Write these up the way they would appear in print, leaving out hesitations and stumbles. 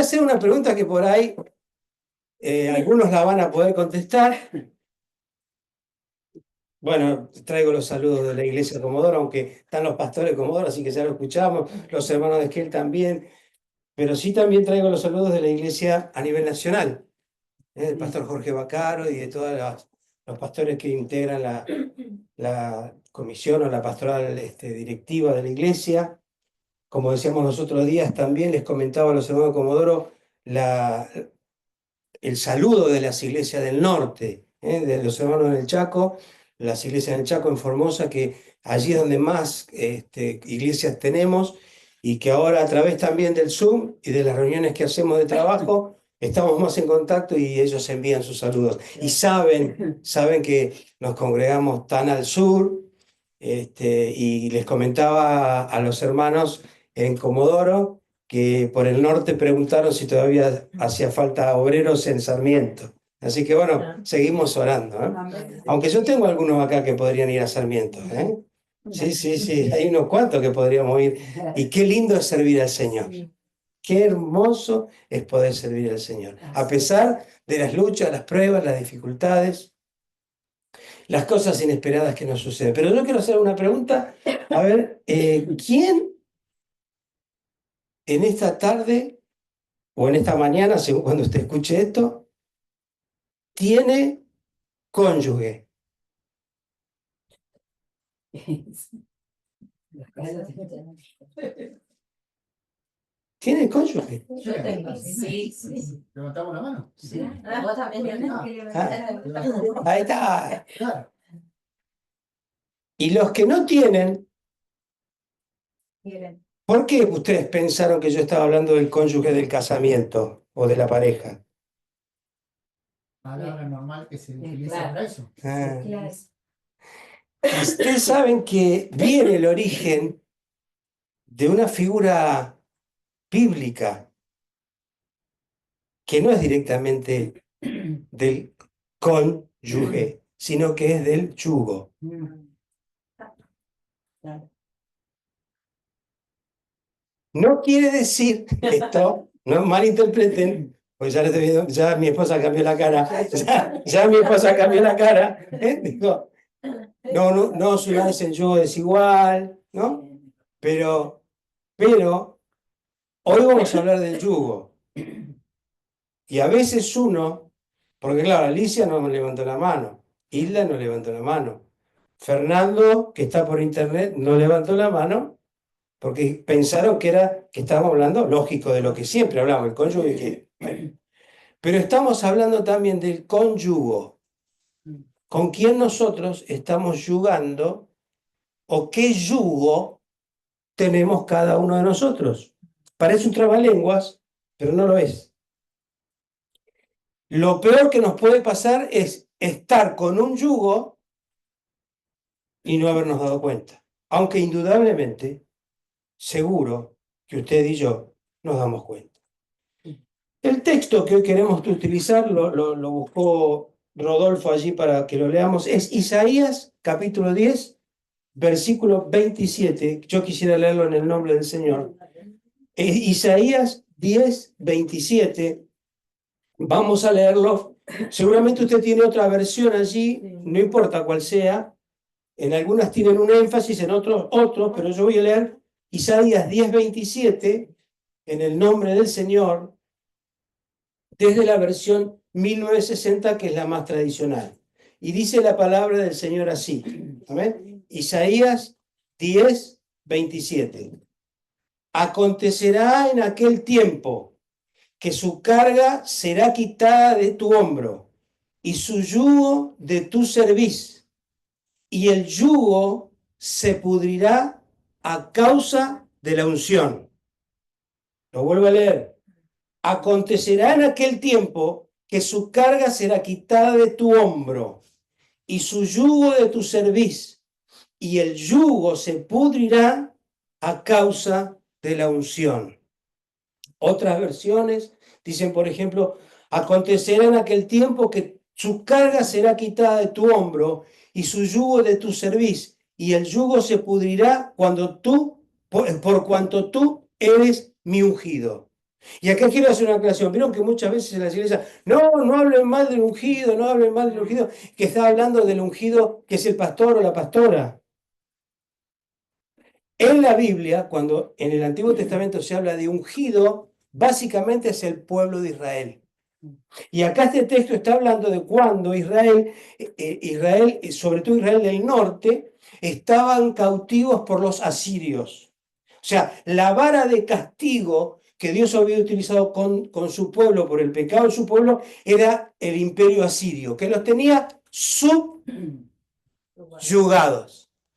hacer una pregunta que por ahí algunos la van a poder contestar. Bueno, traigo los saludos de la iglesia de Comodoro, aunque están los pastores de Comodoro, así que ya lo escuchamos, los hermanos de Esquel también, pero sí también traigo los saludos de la iglesia a nivel nacional, del pastor Jorge Bacaro y de todos los pastores que integran la comisión o la pastoral directiva de la iglesia. Como decíamos los otros días, también les comentaba a los hermanos de Comodoro el saludo de las iglesias del norte, de los hermanos del Chaco, las iglesias del Chaco en Formosa, que allí es donde más iglesias tenemos y que ahora a través también del Zoom y de las reuniones que hacemos de trabajo, estamos más en contacto y ellos envían sus saludos. Y saben que nos congregamos tan al sur, y les comentaba a los hermanos en Comodoro que por el norte preguntaron si todavía hacía falta obreros en Sarmiento. Así que bueno, seguimos orando, ¿eh? Aunque yo tengo algunos acá que podrían ir a Sarmiento, ¿eh? Sí, hay unos cuantos que podríamos ir. Y qué lindo es servir al Señor. Qué hermoso es poder servir al Señor. A pesar de las luchas, las pruebas, las dificultades, las cosas inesperadas que nos suceden. Pero yo quiero hacer una pregunta. A ver, ¿quién en esta tarde o en esta mañana, según cuando usted escuche esto, tiene cónyuge? ¿Tiene cónyuge? Yo tengo, sí. ¿Levantamos la mano? Sí. ¿Vos también tenés? Ahí está. Claro. Y los que no tienen, ¿por qué ustedes pensaron que yo estaba hablando del cónyuge del casamiento o de la pareja? Palabra normal que se utiliza Claro. para eso. Claro. Ustedes saben que viene el origen de una figura bíblica que no es directamente del cónyuge, sino que es del yugo. No quiere decir esto, no malinterpreten, pues ya, ya mi esposa cambió la cara, ya mi esposa cambió la cara, digo, no si no es el yugo desigual, ¿no? Pero hoy vamos a hablar del yugo. Y a veces uno, porque claro, Alicia no me levantó la mano, Hilda no levantó la mano, Fernando, que está por internet, no levantó la mano, porque pensaron que estábamos hablando, lógico, de lo que siempre hablamos, el cónyuge. Pero estamos hablando también del cónyugo, con quien nosotros estamos yugando, o qué yugo tenemos cada uno de nosotros. Parece un trabalenguas, pero no lo es. Lo peor que nos puede pasar es estar con un yugo y no habernos dado cuenta. Aunque indudablemente, seguro que usted y yo nos damos cuenta. El texto que hoy queremos utilizar, lo buscó Rodolfo allí para que lo leamos, es Isaías capítulo 10, versículo 27. Yo quisiera leerlo en el nombre del Señor. Isaías 10, 27. Vamos a leerlo. Seguramente usted tiene otra versión allí, no importa cuál sea. En algunas tienen un énfasis, en otros, pero yo voy a leer Isaías 10, 27 en el nombre del Señor, desde la versión 1960, que es la más tradicional. Y dice la palabra del Señor así. ¿Amén? Isaías 10, 27. Acontecerá en aquel tiempo que su carga será quitada de tu hombro y su yugo de tu cerviz, y el yugo se pudrirá a causa de la unción. Lo vuelvo a leer. Acontecerá en aquel tiempo que su carga será quitada de tu hombro y su yugo de tu cerviz, y el yugo se pudrirá a causa de la unción. Otras versiones dicen, por ejemplo, acontecerá en aquel tiempo que su carga será quitada de tu hombro y su yugo de tu cerviz, y el yugo se pudrirá por cuanto tú eres mi ungido. Y acá quiero hacer una aclaración. Vieron que muchas veces en las iglesias, no hablen mal del ungido, no hablen mal del ungido, que está hablando del ungido que es el pastor o la pastora. En la Biblia, cuando en el Antiguo Testamento se habla de ungido, básicamente es el pueblo de Israel. Y acá este texto está hablando de cuando Israel, sobre todo Israel del norte, estaban cautivos por los asirios. O sea, la vara de castigo que Dios había utilizado con su pueblo por el pecado de su pueblo era el imperio asirio, que los tenía subyugados.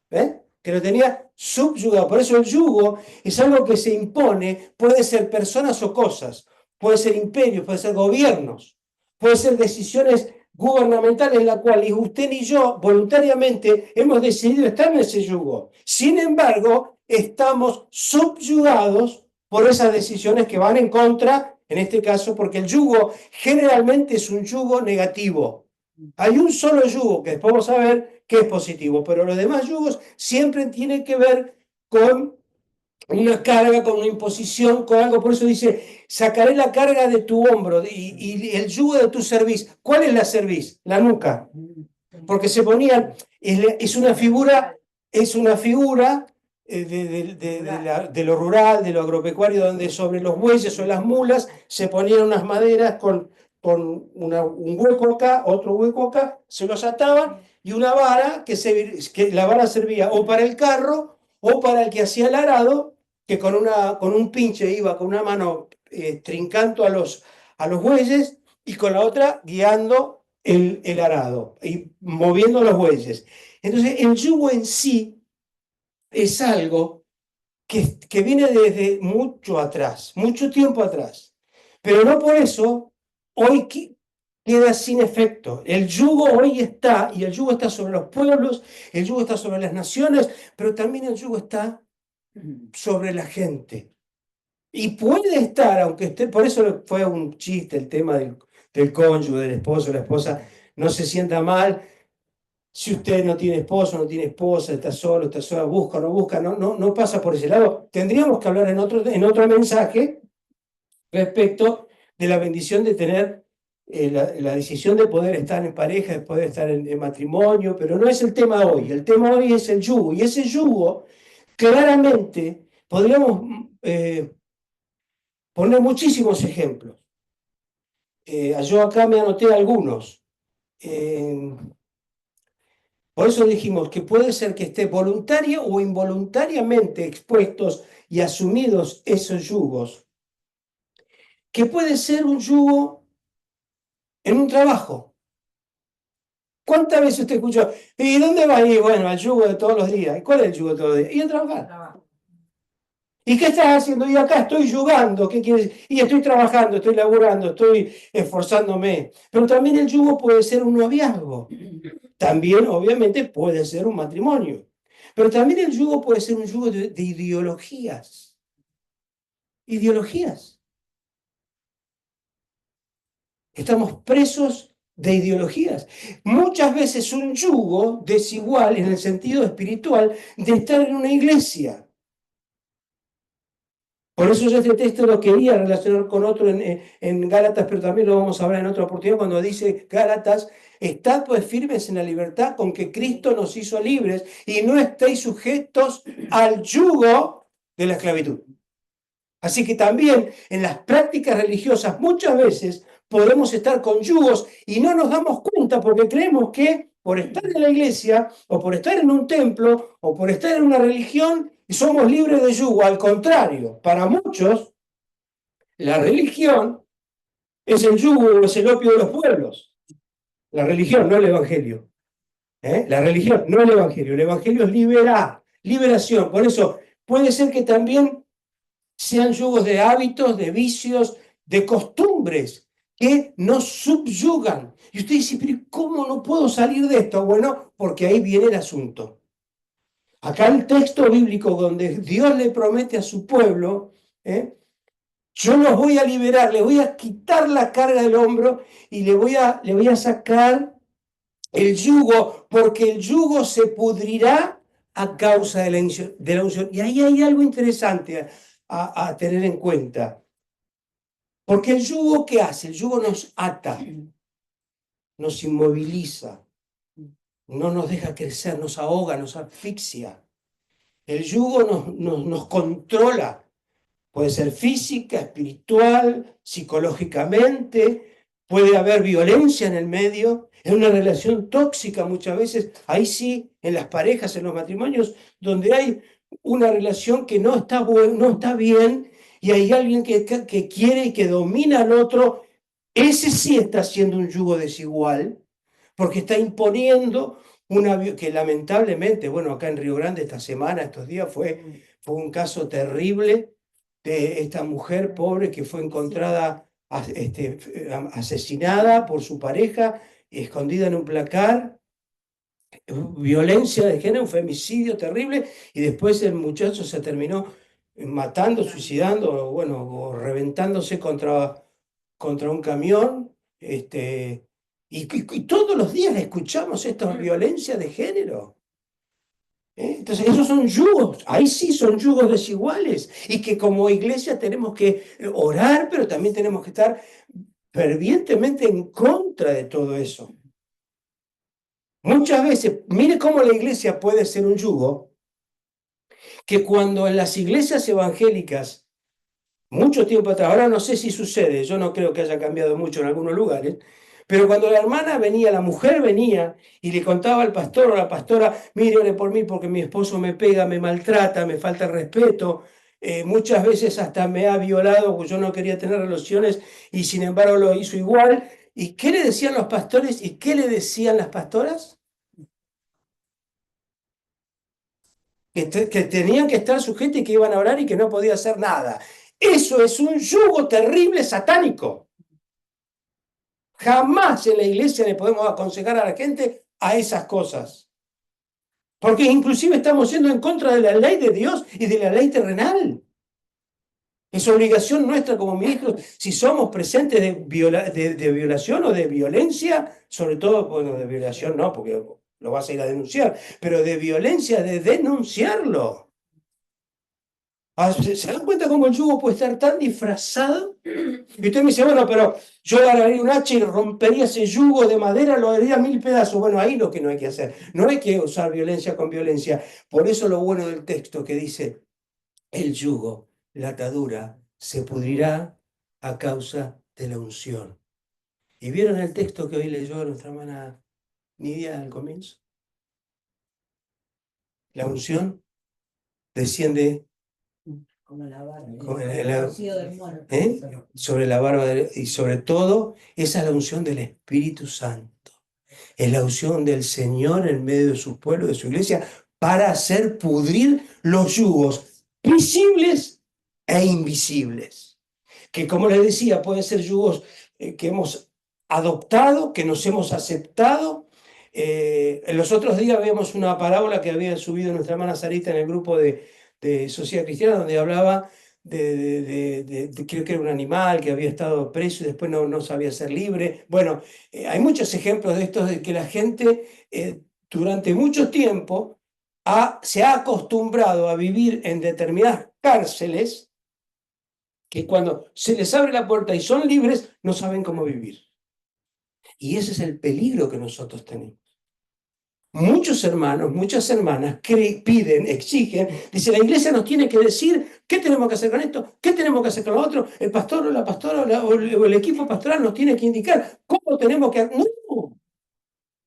¿Eh? Que los tenía subyugados. Por eso el yugo es algo que se impone, puede ser personas o cosas, puede ser imperios, puede ser gobiernos, puede ser decisiones gubernamentales en la cual ni usted ni yo voluntariamente hemos decidido estar en ese yugo. Sin embargo, estamos subyugados por esas decisiones que van en contra, en este caso, porque el yugo generalmente es un yugo negativo. Hay un solo yugo que después vamos a ver que es positivo, pero los demás yugos siempre tienen que ver con una carga, con una imposición, con algo. Por eso dice, sacaré la carga de tu hombro y el yugo de tu cerviz. ¿Cuál es la cerviz? La nuca. Porque se ponían, es una figura de lo rural, de lo agropecuario, donde sobre los bueyes o las mulas se ponían unas maderas con un hueco acá, otro hueco acá, se los ataban y una vara que la vara servía o para el carro o para el que hacía el arado, que con un pinche iba con una mano trincando a los bueyes y con la otra guiando el arado y moviendo los bueyes. Entonces, el yugo en sí es algo que viene desde mucho atrás, mucho tiempo atrás. Pero no por eso hoy queda sin efecto. El yugo hoy está, y el yugo está sobre los pueblos, el yugo está sobre las naciones, pero también el yugo está sobre la gente. Y puede estar, aunque esté, por eso fue un chiste el tema del cónyuge, del esposo, la esposa, no se sienta mal. Si usted no tiene esposo, no tiene esposa, está solo, está sola, busca o no busca, no pasa por ese lado. Tendríamos que hablar en otro mensaje respecto de la bendición de tener la decisión de poder estar en pareja, de poder estar en matrimonio, pero no es el tema hoy. El tema hoy es el yugo. Y ese yugo, claramente, podríamos poner muchísimos ejemplos. Yo acá me anoté algunos. Por eso dijimos que puede ser que esté voluntario o involuntariamente expuestos y asumidos esos yugos, que puede ser un yugo en un trabajo. ¿Cuántas veces usted escuchó? ¿Y dónde va a ir? Bueno, al yugo de todos los días. ¿Y cuál es el yugo de todos los días? Y a trabajar. ¿Y qué estás haciendo? Y acá estoy yugando. ¿Qué quieres? Y estoy trabajando, estoy laburando, estoy esforzándome. Pero también el yugo puede ser un noviazgo. También, obviamente, puede ser un matrimonio. Pero también el yugo puede ser un yugo de ideologías. Ideologías. Estamos presos de ideologías. Muchas veces un yugo desigual en el sentido espiritual de estar en una iglesia. Por eso yo este texto lo quería relacionar con otro en Gálatas, pero también lo vamos a hablar en otra oportunidad cuando dice Gálatas, estad pues firmes en la libertad con que Cristo nos hizo libres y no estéis sujetos al yugo de la esclavitud. Así que también en las prácticas religiosas muchas veces podemos estar con yugos y no nos damos cuenta porque creemos que por estar en la iglesia o por estar en un templo o por estar en una religión somos libres de yugo. Al contrario, para muchos la religión es el yugo, es el opio de los pueblos. La religión, no el evangelio. La religión, no el evangelio. El evangelio es liberación. Por eso puede ser que también sean yugos de hábitos, de vicios, de costumbres que nos subyugan. Y usted dice, pero ¿cómo no puedo salir de esto? Bueno, porque ahí viene el asunto. Acá el texto bíblico donde Dios le promete a su pueblo, yo los voy a liberar, le voy a quitar la carga del hombro y le voy a sacar el yugo, porque el yugo se pudrirá a causa de la unción. Y ahí hay algo interesante a tener en cuenta. Porque el yugo, ¿qué hace? El yugo nos ata, nos inmoviliza, no nos deja crecer, nos ahoga, nos asfixia. El yugo nos controla. Puede ser física, espiritual, psicológicamente, puede haber violencia en el medio, es una relación tóxica muchas veces, ahí sí, en las parejas, en los matrimonios, donde hay una relación que no está, no está bien y hay alguien que quiere y que domina al otro, ese sí está siendo un yugo desigual, porque está imponiendo que lamentablemente, bueno, acá en Río Grande esta semana, estos días, fue un caso terrible de esta mujer pobre que fue encontrada asesinada por su pareja, escondida en un placar, violencia de género, un femicidio terrible, y después el muchacho se terminó matando, suicidando, bueno, o reventándose contra un camión, y todos los días escuchamos esta violencia de género. Entonces, esos son yugos, ahí sí son yugos desiguales y que como iglesia tenemos que orar, pero también tenemos que estar fervientemente en contra de todo eso. Muchas veces, mire cómo la iglesia puede ser un yugo, que cuando en las iglesias evangélicas, mucho tiempo atrás, ahora no sé si sucede, yo no creo que haya cambiado mucho en algunos lugares, pero cuando la hermana venía, la mujer venía y le contaba al pastor o a la pastora, mire, ore por mí porque mi esposo me pega, me maltrata, me falta el respeto, muchas veces hasta me ha violado porque yo no quería tener relaciones y sin embargo lo hizo igual. ¿Y qué le decían los pastores y qué le decían las pastoras? Que tenían que estar sujetos y que iban a orar y que no podía hacer nada. Eso es un yugo terrible satánico. Jamás en la iglesia le podemos aconsejar a la gente a esas cosas. Porque inclusive estamos yendo en contra de la ley de Dios y de la ley terrenal. Es obligación nuestra como ministros, si somos presentes de violación o de violencia, sobre todo, bueno, de violación no, porque lo vas a ir a denunciar, pero de violencia, de denunciarlo. ¿Se dan cuenta cómo el yugo puede estar tan disfrazado? Y usted me dice, bueno, pero yo agarraría un hacha y rompería ese yugo de madera, lo haría a 1000 pedazos. Bueno, ahí lo que no hay que hacer. No hay que usar violencia con violencia. Por eso lo bueno del texto que dice, el yugo, la atadura, se pudrirá a causa de la unción. ¿Y vieron el texto que hoy leyó nuestra hermana Nidia al comienzo? La unción desciende Como la barba. sobre la barba y sobre todo, esa es la unción del Espíritu Santo. Es la unción del Señor en medio de su pueblo, de su iglesia, para hacer pudrir los yugos visibles e invisibles. Que como les decía, pueden ser yugos que hemos adoptado, que nos hemos aceptado. En los otros días vemos una parábola que había subido nuestra hermana Sarita en el grupo de Sociedad Cristiana, donde hablaba creo que era un animal que había estado preso y después no sabía ser libre. Bueno, hay muchos ejemplos de estos, de que la gente durante mucho tiempo se ha acostumbrado a vivir en determinadas cárceles que cuando se les abre la puerta y son libres, no saben cómo vivir. Y ese es el peligro que nosotros tenemos. Muchos hermanos, muchas hermanas piden, exigen, dicen, la iglesia nos tiene que decir qué tenemos que hacer con esto, qué tenemos que hacer con lo otro, el pastor o la pastora o el equipo pastoral nos tiene que indicar cómo tenemos que... No,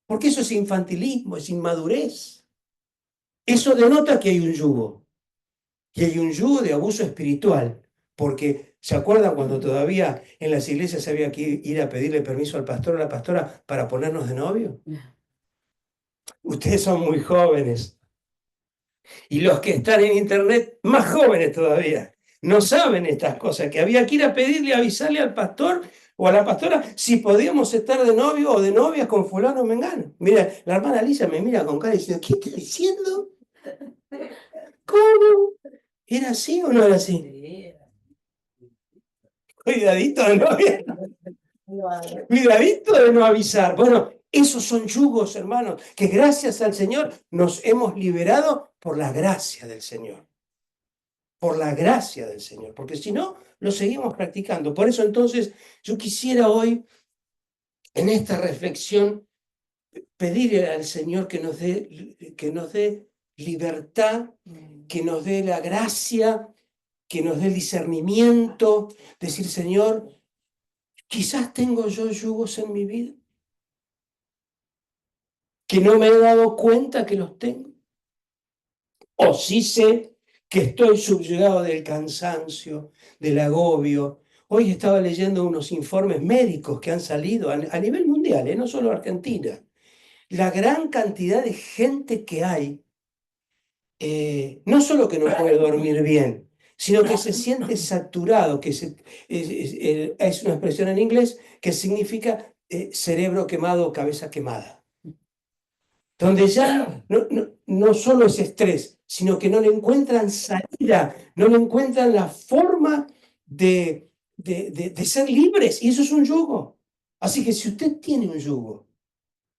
porque eso es infantilismo, es inmadurez. Eso denota que hay un yugo de abuso espiritual, porque ¿se acuerdan cuando todavía en las iglesias había que ir a pedirle permiso al pastor o a la pastora para ponernos de novio? Ustedes son muy jóvenes. Y los que están en internet, más jóvenes todavía, no saben estas cosas, que había que ir a pedirle, avisarle al pastor o a la pastora si podíamos estar de novio o de novias con fulano o mengano. Mira, la hermana Lisa me mira con cara diciendo, ¿qué está diciendo? ¿Cómo? ¿Era así o no era así? Cuidadito de no avisar. Cuidadito de no avisar. Bueno, esos son yugos, hermanos, que gracias al Señor nos hemos liberado por la gracia del Señor. Por la gracia del Señor. Porque si no, lo seguimos practicando. Por eso entonces yo quisiera hoy, en esta reflexión, pedirle al Señor que nos dé libertad, que nos dé la gracia, que nos dé el discernimiento, decir, Señor, quizás tengo yo yugos en mi vida, que no me he dado cuenta que los tengo, o sí sé que estoy subyugado del cansancio, del agobio. Hoy estaba leyendo unos informes médicos que han salido a nivel mundial, no solo Argentina. La gran cantidad de gente que hay, no solo que no puede dormir bien, sino que se siente saturado, es una expresión en inglés que significa cerebro quemado o cabeza quemada. Donde ya no solo es estrés, sino que no le encuentran salida, no le encuentran la forma de ser libres, y eso es un yugo. Así que si usted tiene un yugo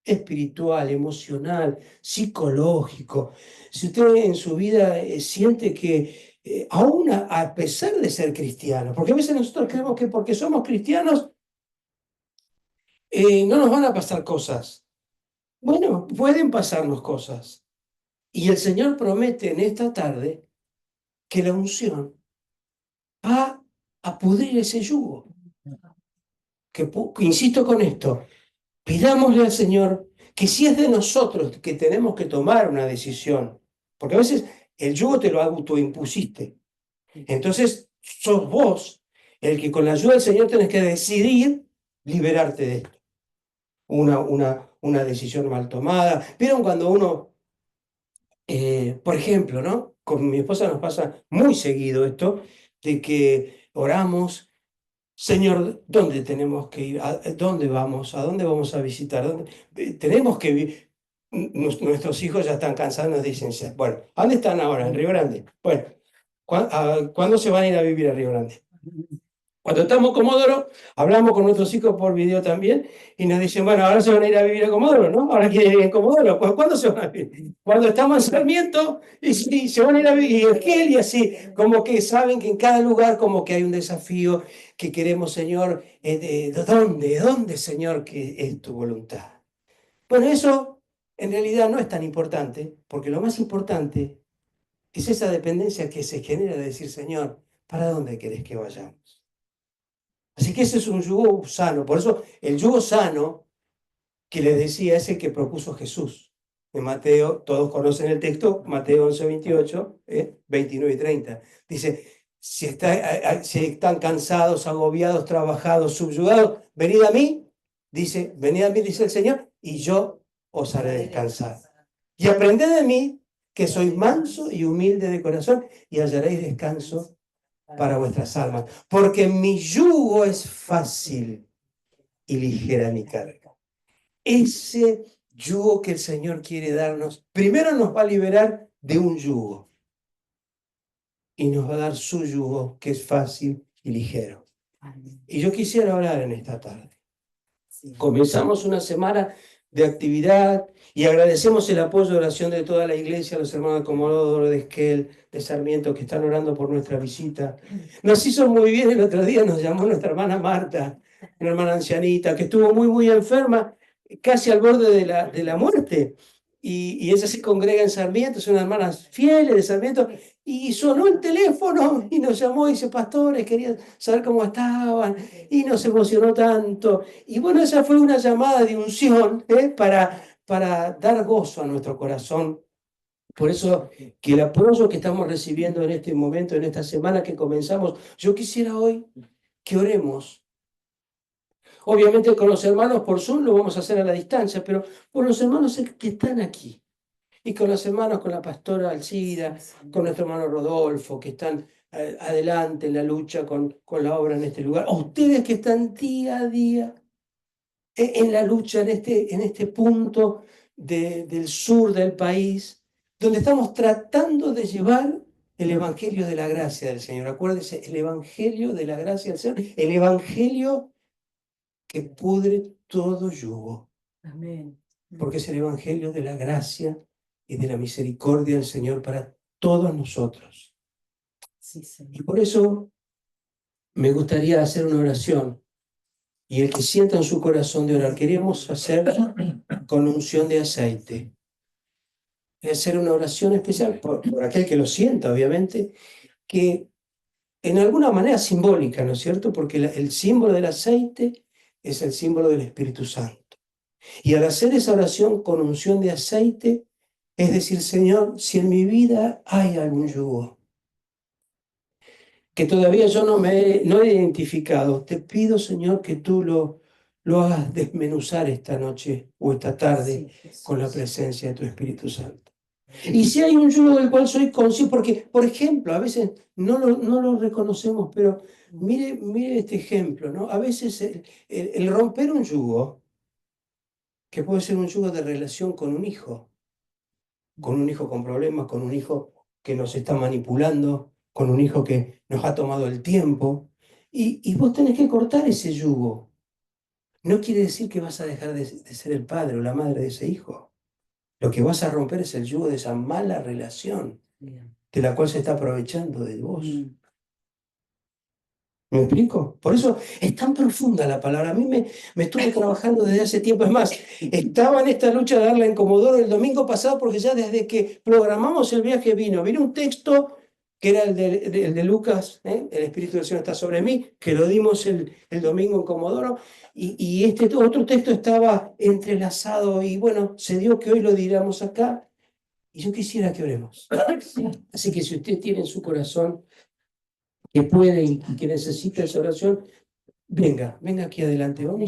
espiritual, emocional, psicológico, si usted en su vida siente que, aún a pesar de ser cristiano, porque a veces nosotros creemos que porque somos cristianos no nos van a pasar cosas. Bueno, pueden pasarnos cosas. Y el Señor promete en esta tarde que la unción va a pudrir ese yugo. Que insisto con esto, pidámosle al Señor que si es de nosotros que tenemos que tomar una decisión, porque a veces el yugo te lo autoimpusiste, entonces sos vos el que con la ayuda del Señor tenés que decidir liberarte de esto. Una decisión mal tomada. ¿Vieron cuando uno, por ejemplo, ¿no? Con mi esposa nos pasa muy seguido esto, de que oramos, Señor, ¿dónde tenemos que ir? ¿A dónde vamos? ¿A dónde vamos a visitar? Tenemos que vivir. Nuestros hijos ya están cansados, nos dicen, bueno, ¿a dónde están ahora? En Río Grande. Bueno, ¿cuándo se van a ir a vivir a Río Grande? Cuando estamos en Comodoro, hablamos con nuestros hijos por video también y nos dicen, bueno, ahora se van a ir a vivir a Comodoro, ¿no? Ahora quieren ir en Comodoro. Pues, ¿cuándo se van a vivir? Cuando estamos en Sarmiento y sí, se van a ir a vivir en Esquel y así, como que saben que en cada lugar como que hay un desafío que queremos, Señor, ¿dónde, Señor, que es tu voluntad? Bueno, eso en realidad no es tan importante, porque lo más importante es esa dependencia que se genera de decir, Señor, ¿para dónde querés que vayamos? Así que ese es un yugo sano. Por eso el yugo sano que les decía es el que propuso Jesús. En Mateo, todos conocen el texto, Mateo 11, 28, 29 y 30. Dice, si están cansados, agobiados, trabajados, subyugados, venid a mí, venid a mí, dice el Señor, y yo os haré descansar. Y aprended de mí, que soy manso y humilde de corazón, y hallaréis descanso para vuestras almas, porque mi yugo es fácil y ligera mi carga. Ese yugo que el Señor quiere darnos, primero nos va a liberar de un yugo y nos va a dar su yugo que es fácil y ligero. Y yo quisiera orar en esta tarde. Comenzamos una semana de actividad y agradecemos el apoyo de oración de toda la iglesia, los hermanos de Comodoro, de Esquel, de Sarmiento, que están orando por nuestra visita. Nos hizo muy bien el otro día, nos llamó nuestra hermana Marta, una hermana ancianita, que estuvo muy, muy enferma, casi al borde de la muerte. Y ella se congrega en Sarmiento, son hermanas fieles de Sarmiento, y sonó el teléfono y nos llamó y dice, pastores, quería saber cómo estaban, y nos emocionó tanto. Y bueno, esa fue una llamada de unción para dar gozo a nuestro corazón. Por eso que el apoyo que estamos recibiendo en este momento, en esta semana que comenzamos, yo quisiera hoy que oremos. Obviamente con los hermanos por Zoom lo vamos a hacer a la distancia, pero por los hermanos que están aquí. Y con los hermanos, con la pastora Alcida, con nuestro hermano Rodolfo, que están adelante en la lucha con la obra en este lugar. A ustedes que están día a día en la lucha en este punto del sur del país, donde estamos tratando de llevar el Evangelio de la gracia del Señor. Acuérdense, el Evangelio de la gracia del Señor, el Evangelio que pudre todo yugo. Amén. Porque es el Evangelio de la gracia y de la misericordia del Señor para todos nosotros. Sí, Señor. Y por eso me gustaría hacer una oración. Y el que sienta en su corazón de orar, queríamos hacer con unción de aceite. Es hacer una oración especial por aquel que lo sienta, obviamente, que en alguna manera simbólica, ¿no es cierto? Porque el símbolo del aceite es el símbolo del Espíritu Santo. Y al hacer esa oración con unción de aceite, es decir, Señor, si en mi vida hay algún yugo que todavía yo no he identificado, te pido, Señor, que tú lo hagas desmenuzar esta noche o esta tarde Sí, Jesús. con la presencia de tu Espíritu Santo. Y si hay un yugo del cual soy consciente, porque, por ejemplo, a veces no lo reconocemos, pero mire este ejemplo, ¿no? A veces el romper un yugo, que puede ser un yugo de relación con un hijo con problemas, con un hijo que nos está manipulando, con un hijo que nos ha tomado el tiempo, y vos tenés que cortar ese yugo. No quiere decir que vas a dejar de ser el padre o la madre de ese hijo. Lo que vas a romper es el yugo de esa mala relación Bien. de la cual se está aprovechando de vos. Mm. ¿Me explico? Por eso es tan profunda la palabra. A mí me estuve trabajando desde hace tiempo. Es más, estaba en esta lucha de darla en Comodoro el domingo pasado porque ya desde que programamos el viaje vino un texto que era el de Lucas, el Espíritu del Señor está sobre mí, que lo dimos el domingo en Comodoro, y este otro texto estaba entrelazado y bueno, se dio que hoy lo diéramos acá y yo quisiera que oremos. Así que si usted tiene en su corazón que puede y que necesita esa oración, venga aquí adelante, vamos.